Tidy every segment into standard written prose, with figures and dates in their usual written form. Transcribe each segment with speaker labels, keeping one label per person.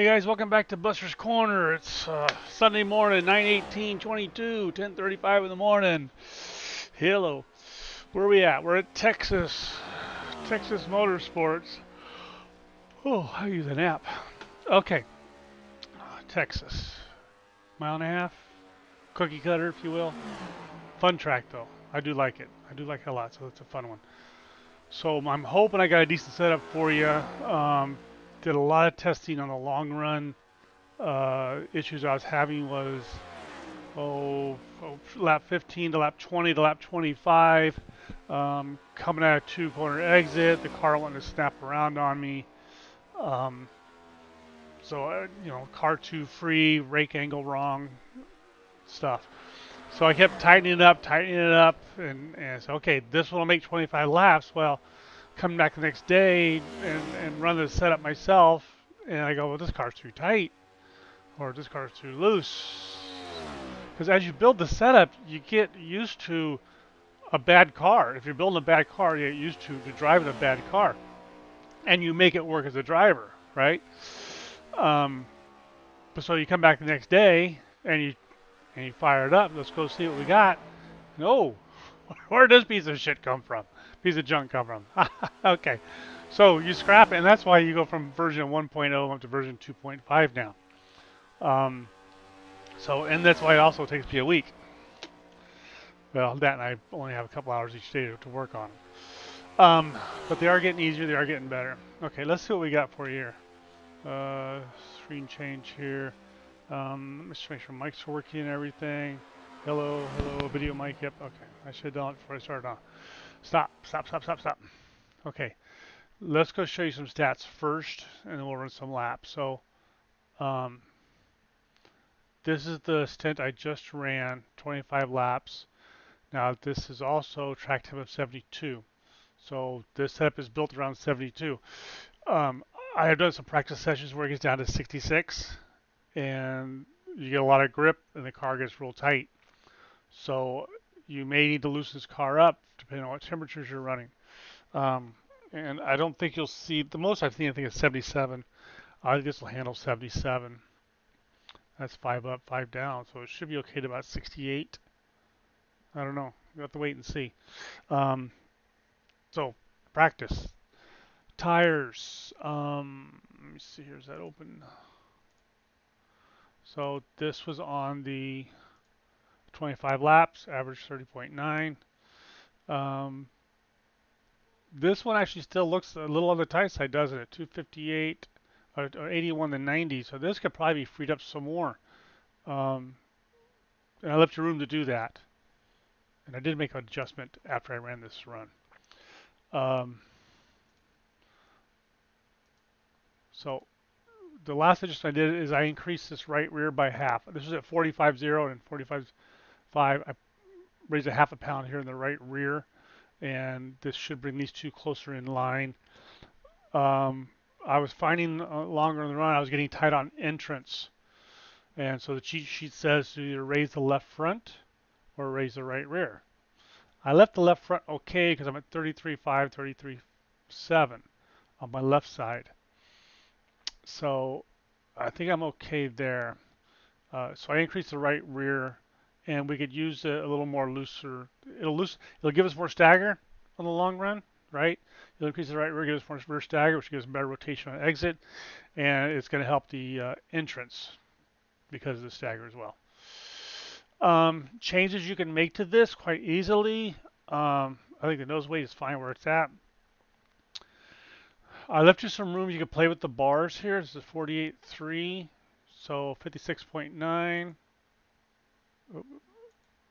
Speaker 1: Hey guys, welcome back to Buster's Corner. It's Sunday morning, 9/18/22, 10:35 in the morning. Hello. Where are we at? We're at Texas Motorsports. Oh, I use an app. Okay, Texas. Mile and a half, cookie cutter, if you will. Fun track though. I do like it. I do like it a lot, so it's a fun one. So I'm hoping I got a decent setup for you. Did a lot of testing on the long run. Issues I was having was lap 15 to lap 20 to lap 25. Coming out of two-corner exit, the car wanted to snap around on me. Um, car two free, rake angle wrong, stuff. So I kept tightening it up, and so okay, this will make 25 laps. Well, coming back the next day and run the setup myself, and I go, well, this car's too tight, or this car's too loose. Because as you build the setup, you get used to a bad car. If you're building a bad car, you get used to driving a bad car, and you make it work as a driver, right? Um, but so you come back the next day and you fire it up. Let's go see what we got. No, where did this piece of shit come from? Piece of junk come from? Okay, so you scrap it, and that's why you go from version 1.0 up to version 2.5 now. Um, and that's why it also takes me a week. Well, that and I only have a couple hours each day to work on. But they are getting easier. They are getting better. Okay, let's see what we got for you here. Screen change here. Let me just make sure mics are working and everything. Hello, hello, video mic. Yep. Okay, I should have done it before I started on. Stop, stop, stop, stop, stop. Okay, let's go show you some stats first, and then we'll run some laps. So, um, this is the stint I just ran, 25 laps. Now, this is also track time of 72. So this setup is built around 72. Um, I have done some practice sessions where it gets down to 66, and you get a lot of grip, and the car gets real tight. So you may need to loosen this car up depending on what temperatures you're running. Um, and I don't think you'll see the most I've seen. I think is 77. I think this will handle 77. That's 5 up, 5 down, so it should be okay to about 68. I don't know. You have to wait and see. Um, so practice. Tires. Let me see here. Is that open? So this was on the 25 laps, average 30.9. Um, this one actually still looks a little on the tight side, doesn't it? 258 or 81 to 90. So this could probably be freed up some more. Um, and I left you room to do that. And I did make an adjustment after I ran this run. Um, so the last adjustment I did is I increased this right rear by half. This was at 45.0 and 45.5. I raised a half a pound here in the right rear, and this should bring these two closer in line. I was finding longer in the run, I was getting tight on entrance. And so the cheat sheet says to either raise the left front or raise the right rear. I left the left front okay because I'm at 33.5, 33.7 on my left side. So I think I'm okay there. So I increased the right rear, and we could use a little more looser. It'll give us more stagger on the long run, right? It'll increase the right rear, give us more rear stagger, which gives better rotation on exit, and it's going to help the entrance because of the stagger as well. Changes you can make to this quite easily. I think the nose weight is fine where it's at. I left you some room. You can play with the bars here. This is 48.3, so 56.9.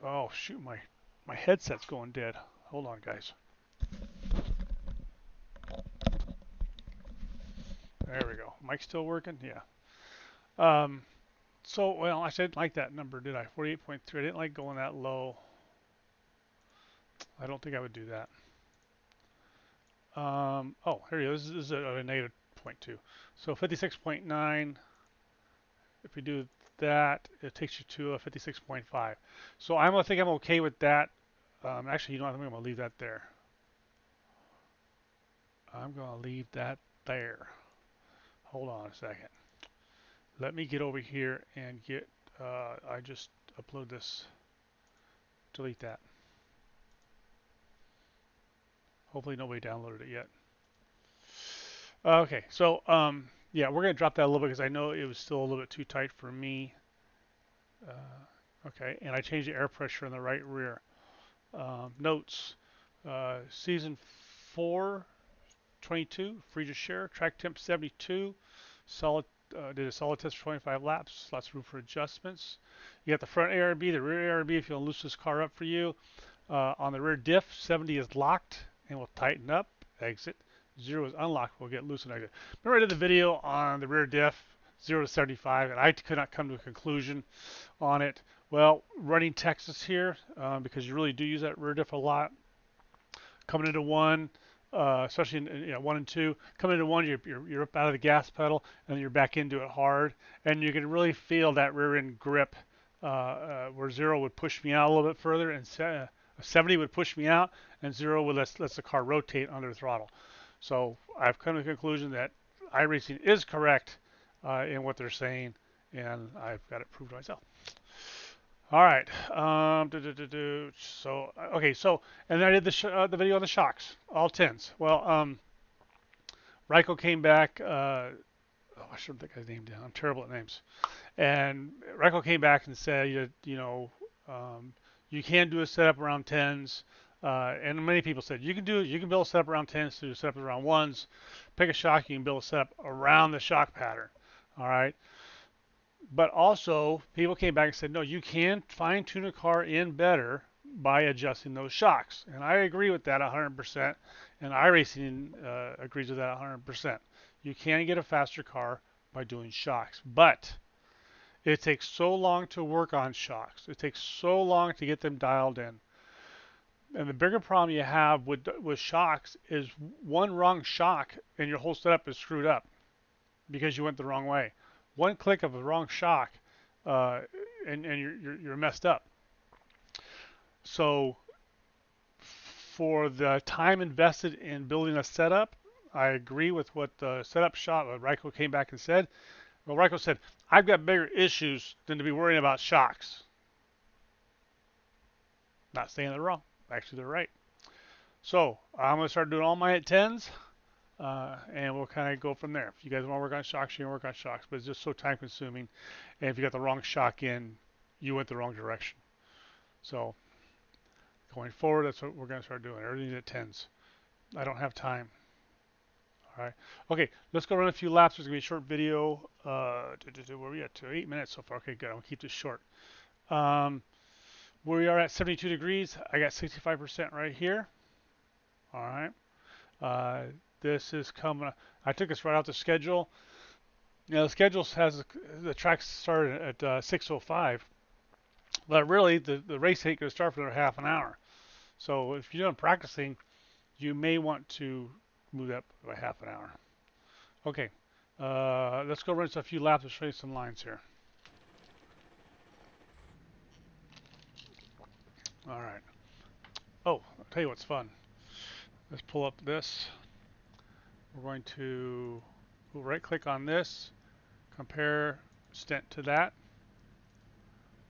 Speaker 1: Oh shoot, my headset's going dead. Hold on, guys. There we go. Mic still working? Yeah. Well, I didn't like that number, did I? 48.3. I didn't like going that low. I don't think I would do that. Oh, here you go. This is a negative 0.2. So 56.9. If we do that, it takes you to a 56.5. So I think I'm okay with that. Actually, you know what? I think I'm going to leave that there. I'm going to leave that there. Hold on a second. Let me get over here and get, I just upload this, delete that. Hopefully nobody downloaded it yet. Okay, so yeah, we're gonna drop that a little bit because I know it was still a little bit too tight for me. Okay, and I changed the air pressure in the right rear. Notes, season 4, 22, free to share, track temp 72, solid, did a solid test for 25 laps, lots of room for adjustments. You got the front ARB, the rear ARB if you want to loosen this car up for you. On the rear diff, 70 is locked and will tighten up, exit. 0 is unlocked, will get loosened, exit. Remember I did the video on the rear diff, 0 to 75, and I could not come to a conclusion on it. Well, running Texas here, because you really do use that rear diff a lot. Coming into one, especially in 1 and 2, coming into one, you're up out of the gas pedal, and then you're back into it hard, and you can really feel that rear end grip, where 0 would push me out a little bit further, and 70 would push me out, and 0 would let the car rotate under the throttle. So I've come to the conclusion that iRacing is correct in what they're saying, and I've got it proved myself. All right. So okay. So and then I did the video on the shocks, all 10s. Well, Ryko came back. Oh, I shouldn't think his name down. I'm terrible at names. And Ryko came back and said, you can do a setup around 10s. And many people said you can build a setup around 10s, do a setup around 1s. Pick a shock, you can build a setup around the shock pattern. All right. But also, people came back and said, no, you can fine tune a car in better by adjusting those shocks. And I agree with that 100%. And iRacing agrees with that 100%. You can get a faster car by doing shocks. But it takes so long to work on shocks. It takes so long to get them dialed in. And the bigger problem you have with shocks is one wrong shock and your whole setup is screwed up because you went the wrong way. One click of a wrong shock, and you're messed up. So for the time invested in building a setup, I agree with what the setup shop, Ryko came back and said. Well, Ryko said, I've got bigger issues than to be worrying about shocks. Not saying they're wrong. Actually, they're right. So I'm going to start doing all my 10s. And we'll kind of go from there. If you guys want to work on shocks, you can work on shocks, but it's just so time consuming. And if you got the wrong shock in, you went the wrong direction. So going forward, that's what we're going to start doing. Everything's at 10s. I don't have time. All right. Okay, let's go run a few laps. There's going to be a short video. Where are we at? 8 minutes so far. Okay, good. I'm going to keep this short. We are at 72 degrees. I got 65% right here. All right. This is coming. I took this right out the schedule. The schedule has the track started at 6:05, but really the race ain't going to start for another half an hour. So if you're doing practicing, you may want to move that by half an hour. Okay, let's go run a few laps and show you some lines here. All right. Oh, I'll tell you what's fun. Let's pull up this. We're going to right click on this, compare Stint to that.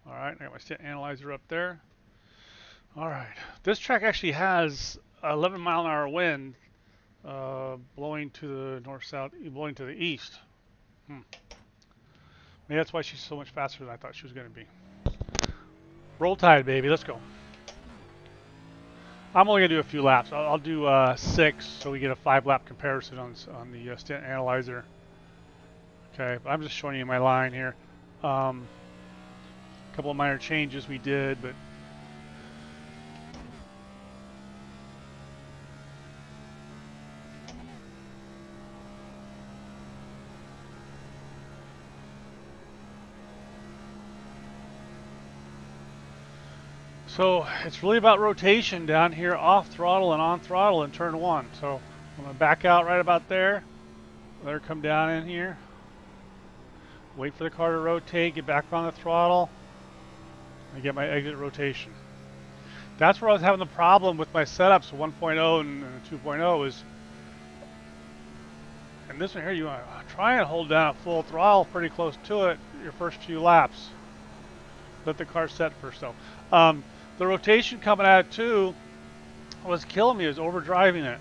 Speaker 1: All right, I got my Stint analyzer up there. All right, this track actually has 11 mile an hour wind blowing to the north-south, blowing to the east. Maybe that's why she's so much faster than I thought she was going to be. Roll Tide, baby, let's go. I'm only going to do a few laps. I'll do 6 so we get a 5-lap comparison on the Stint analyzer. Okay, but I'm just showing you my line here. A couple of minor changes we did, but so it's really about rotation down here, off throttle and on throttle in turn 1. So I'm going to back out right about there. Let her come down in here. Wait for the car to rotate, get back on the throttle, and get my exit rotation. That's where I was having the problem with my setups, 1.0 and 2.0 is, And this one here, you want to try and hold down at full throttle pretty close to it your first few laps. Let the car set first though. The rotation coming at it too was killing me. It was overdriving it.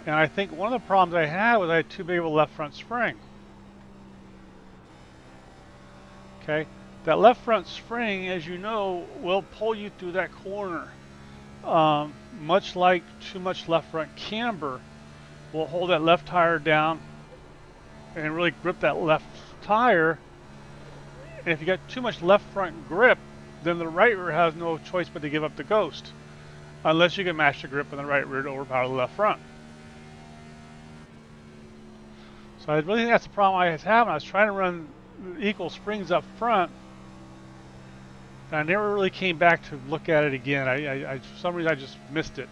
Speaker 1: And I think one of the problems I had was I had too big of a left front spring. Okay, that left front spring, as you know, will pull you through that corner. Much like too much left front camber will hold that left tire down and really grip that left tire. And if you got too much left front grip, then the right rear has no choice but to give up the ghost, unless you can match the grip in the right rear to overpower the left front. So I really think that's the problem I was having. I was trying to run equal springs up front, and I never really came back to look at it again. For some reason I just missed it,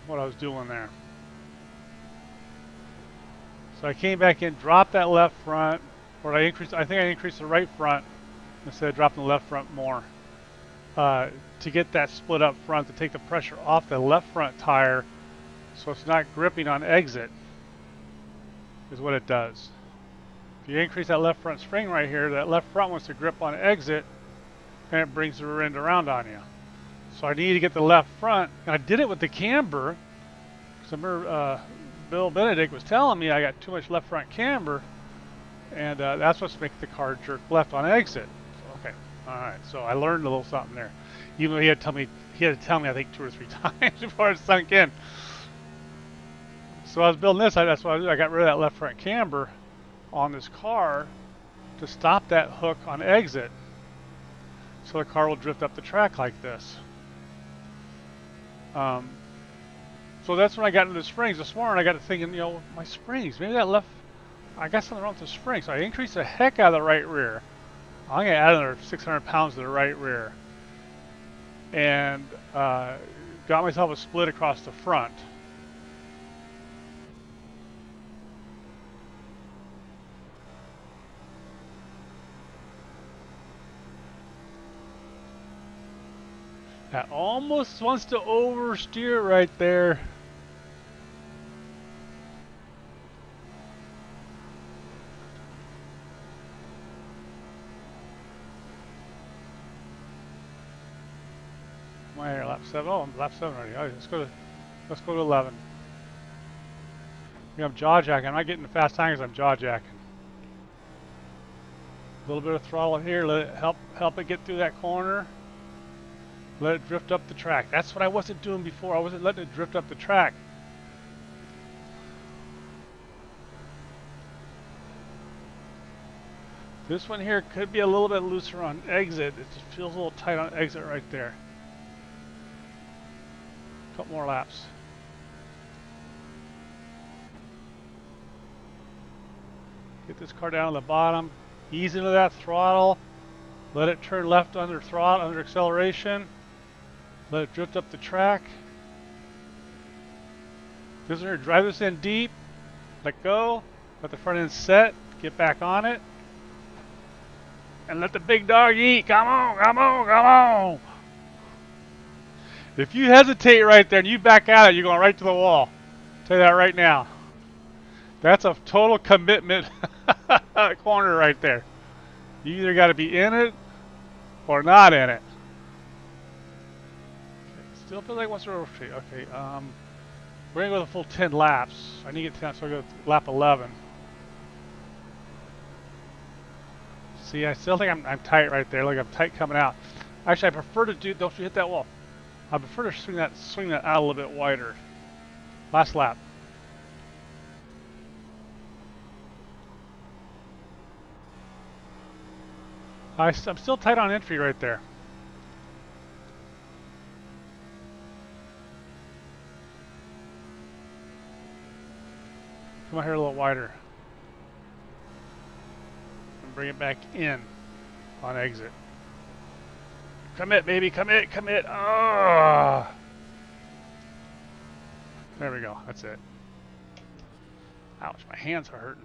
Speaker 1: what I was doing there. So I came back in, dropped that left front, or I think I increased the right front instead of dropping the left front more, to get that split up front, to take the pressure off the left front tire so it's not gripping on exit, is what it does. If you increase that left front spring right here, that left front wants to grip on exit, and it brings the rear end around on you. So I need to get the left front, and I did it with the camber, because I remember Bill Benedict was telling me I got too much left front camber, and that's what's making the car jerk left on exit. So, okay, all right. So I learned a little something there. Even though he had to tell me I think 2 or 3 times before it sunk in. So I was building this. That's what I did. I got rid of that left front camber on this car to stop that hook on exit, so the car will drift up the track like this. So that's when I got into the springs. This morning I got to thinking, you know, my springs, maybe that left, I got something wrong with the springs. So I increased the heck out of the right rear. I'm going to add another 600 pounds to the right rear. And got myself a split across the front. That almost wants to oversteer right there. My lap 7. Oh, I'm lap 7 already. All right, let's go to 11. I'm jaw jacking. I'm not getting the fast time because I'm jaw jacking. A little bit of throttle here. Let it help it get through that corner. Let it drift up the track. That's what I wasn't doing before. I wasn't letting it drift up the track. This one here could be a little bit looser on exit. It just feels a little tight on exit right there. Couple more laps. Get this car down to the bottom. Ease into that throttle. Let it turn left under throttle, under acceleration. Let it drift up the track. This one here, drive this in deep. Let go. Let the front end set. Get back on it. And let the big dog eat. Come on, come on, come on. If you hesitate right there and you back out of it, you're going right to the wall. I'll tell you that right now. That's a total commitment corner right there. You either got to be in it or not in it. Okay, still feels like it wants to rotate. Okay, we're going to go the full 10 laps. I need to get 10, so I go to lap 11. See, I still think I'm tight right there. Look, I'm tight coming out. Actually, I prefer to do, don't you hit that wall. I prefer to swing that out a little bit wider. Last lap. I'm still tight on entry right there. Come on here a little wider. And bring it back in on exit. Commit, baby, commit, commit. Oh! There we go, that's it. Ouch, my hands are hurting.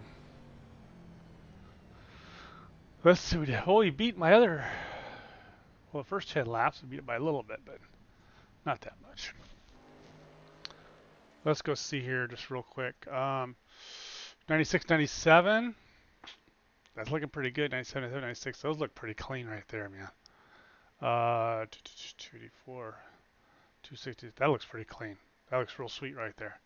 Speaker 1: Let's see what we did. Oh, he beat my other, well, the first 10 laps, we beat it by a little bit, but not that much. Let's go see here just real quick. 96, 97. That's looking pretty good. 97, 96. Those look pretty clean right there, man. 284, 260. That looks pretty clean. That looks real sweet right there.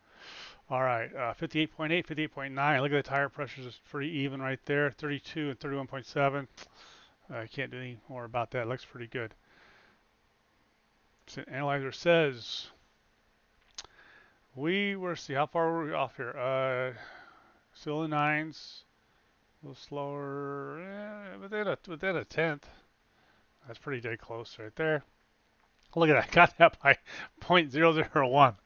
Speaker 1: All right, 58.8, 58.9. Look at the tire pressures. It's pretty even right there. 32 and 31.7. I can't do any more about that. It looks pretty good. So analyzer says see how far were we off here? Still in nines, a little slower, within a tenth. That's pretty dead close right there. Look at that, got that by 0.001,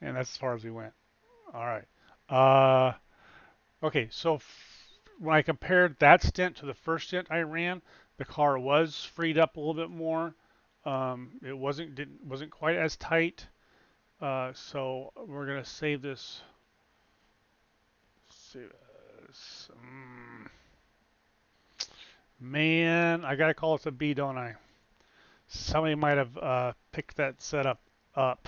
Speaker 1: and that's as far as we went. All right. Okay, so when I compared that stint to the first stint I ran, the car was freed up a little bit more. It wasn't quite as tight. So we're gonna save this. Save this. Man, I gotta call this a B, don't I? Somebody might have picked that setup up.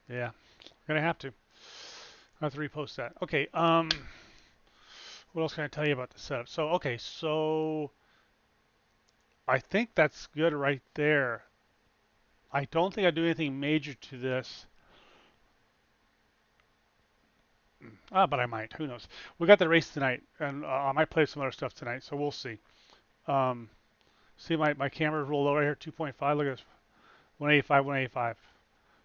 Speaker 1: Yeah, gonna have to. I have to repost that. Okay. What else can I tell you about the setup? So okay, so I think that's good right there. I don't think I do anything major to this. But I might. Who knows? We got the race tonight, and I might play some other stuff tonight, so we'll see. Um, see my camera's real low right here, 2.5. Look at this, 185, 185.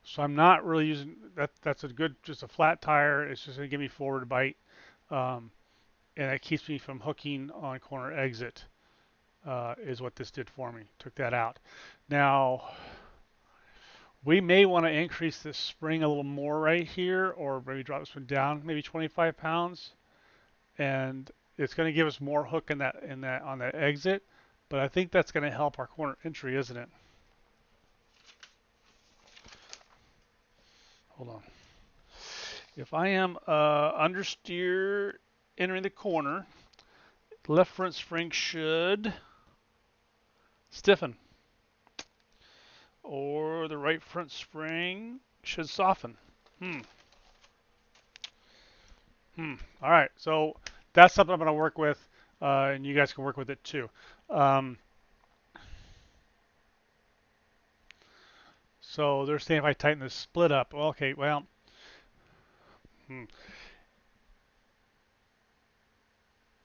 Speaker 1: So I'm not really using that. That's a good, just a flat tire. It's just gonna give me forward bite, um, and it keeps me from hooking on corner exit. Is what this did for me. Took that out. Now we may want to increase this spring a little more right here, or maybe drop this one down, maybe 25 pounds, and it's going to give us more hook in that on that exit. But I think that's going to help our corner entry, isn't it? Hold on. If I am understeer entering the corner, left front spring should stiffen, or the right front spring should soften. All right, so that's something I'm going to work with, and you guys can work with it too. So they're saying if I tighten the split up, well, okay, well,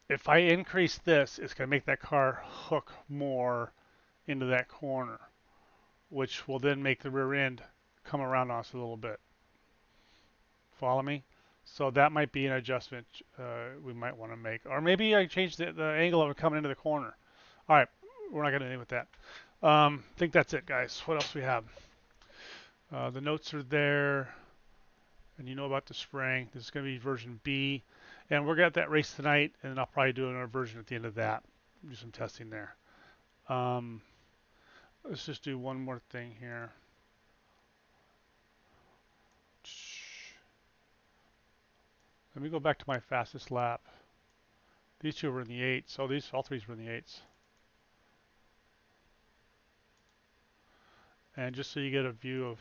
Speaker 1: if I increase this, it's going to make that car hook more into that corner, which will then make the rear end come around on us a little bit. Follow me? So that might be an adjustment we might want to make. Or maybe I change the angle of it coming into the corner. All right, we're not going to do anything with that. I think that's it, guys. What else we have? The notes are there, and you know about the spring. This is going to be version B, and we're going to have that race tonight, and I'll probably do another version at the end of that. Do some testing there. Let's just do one more thing here. Let me go back to my fastest lap. These two were in the 8s. So all three were in the 8s. And just so you get a view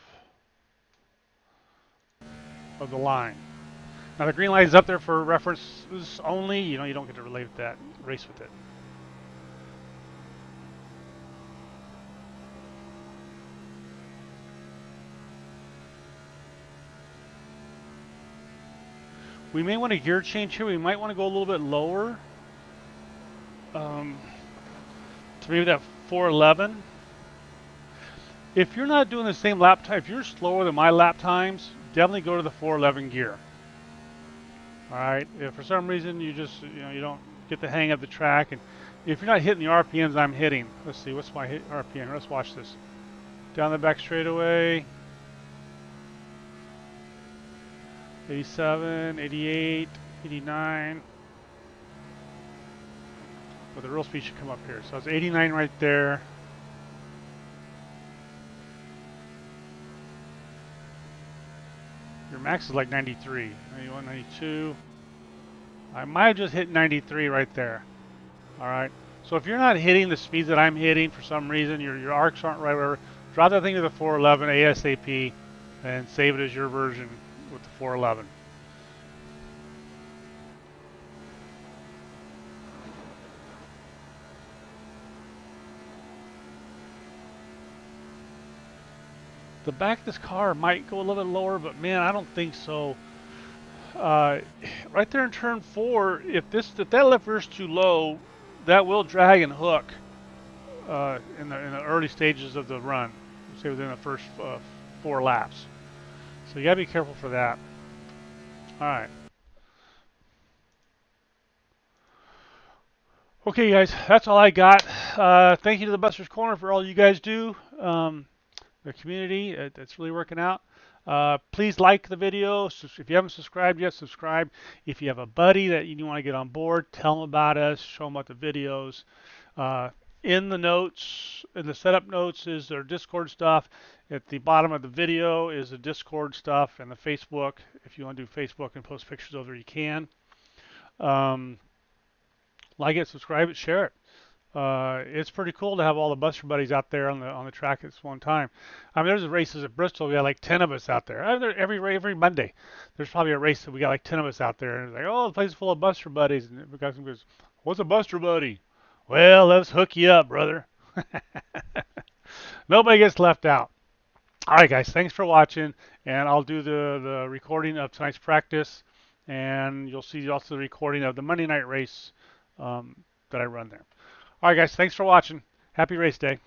Speaker 1: of the line. Now the green light is up there for references only. You know, you don't get to relate that, race with it. We may want a gear change here. We might want to go a little bit lower. To maybe that 411. If you're not doing the same lap time, if you're slower than my lap times, definitely go to the 411 gear. All right. If for some reason you just you don't get the hang of the track, and if you're not hitting the RPMs I'm hitting, let's see, what's my RPM? Let's watch this. Down the back straightaway. 87, 88, 89. But the real speed should come up here. So it's 89 right there. Your max is like 93, 91, 92. I might have just hit 93 right there. All right. So if you're not hitting the speeds that I'm hitting for some reason, your arcs aren't right, whatever, drop that thing to the 411 ASAP and save it as your version with the 411. The back of this car might go a little bit lower, but man, I don't think so. Uh, right there in turn 4, if that left rear's too low, that will drag and hook in the early stages of the run, say within the first 4 laps. So you gotta be careful for that. All right. Okay, guys, that's all I got. Thank you to the Buster's Corner for all you guys do. The community, it's really working out. Please like the video. If you haven't subscribed yet, subscribe. If you have a buddy that you want to get on board, tell them about us. Show them about the videos. Uh, in the notes, in the setup notes, is their Discord stuff. At the bottom of the video is the Discord stuff and the Facebook. If you want to do Facebook and post pictures over, you can. Um, like it, subscribe it, share it. It's pretty cool to have all the Buster buddies out there on the track at this one time. I mean, there's races at Bristol. We got like 10 of us out there. Every Monday, there's probably a race that we got like 10 of us out there, and it's like, oh, the place is full of Buster buddies. And the guy goes, "What's a Buster buddy?" Well, let's hook you up, brother. Nobody gets left out. All right, guys, thanks for watching, and I'll do the recording of tonight's practice, and you'll see also the recording of the Monday night race that I run there. All right, guys, thanks for watching. Happy race day.